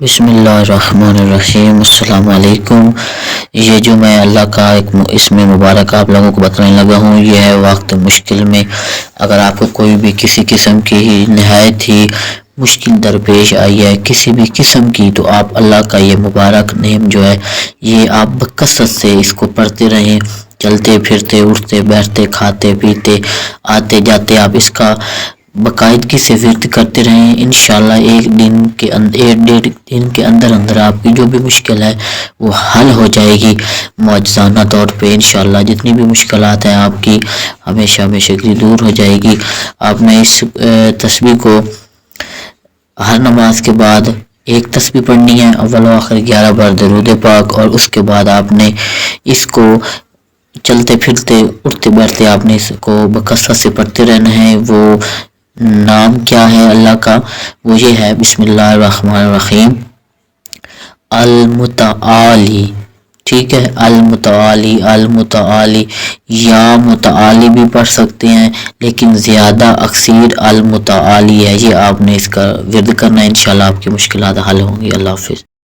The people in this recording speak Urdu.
بسم اللہ الرحمن الرحیم، السلام علیکم۔ یہ جو میں اللہ کا ایک اسم مبارک آپ لوگوں کو بتانے لگا ہوں، یہ ہے وقت مشکل میں اگر آپ کو کوئی بھی کسی قسم کی نہایت ہی مشکل درپیش آئی ہے کسی بھی قسم کی، تو آپ اللہ کا یہ مبارک نیم جو ہے یہ آپ بکثرت سے اس کو پڑھتے رہیں، چلتے پھرتے اٹھتے بیٹھتے کھاتے پیتے آتے جاتے آپ اس کا باقاعدگی سے ورد کرتے رہیں۔ انشاءاللہ ایک ڈیڑھ دن کے اندر آپ کی جو بھی مشکل ہے وہ حل ہو جائے گی معجزانہ طور پہ۔ انشاءاللہ جتنی بھی مشکلات ہیں آپ کی ہمیشہ کے لیے دور ہو جائے گی۔ آپ نے اس تسبیح کو ہر نماز کے بعد ایک تسبیح پڑھنی ہے، اول و آخر 11 بار درود پاک، اور اس کے بعد آپ نے اس کو چلتے پھرتے اٹھتے بیٹھتے آپ نے اس کو بکثرت سے پڑھتے رہنا ہے۔ وہ نام کیا ہے اللہ کا؟ وہ یہ ہے بسم اللہ الرحمن الرحیم المتعالی، ٹھیک ہے، المتعالی یا متعالی بھی پڑھ سکتے ہیں، لیکن زیادہ اکثر المتعالی ہے، یہ آپ نے اس کا ورد کرنا ہے، انشاءاللہ آپ کی مشکلات حل ہوں گی۔ اللہ حافظ۔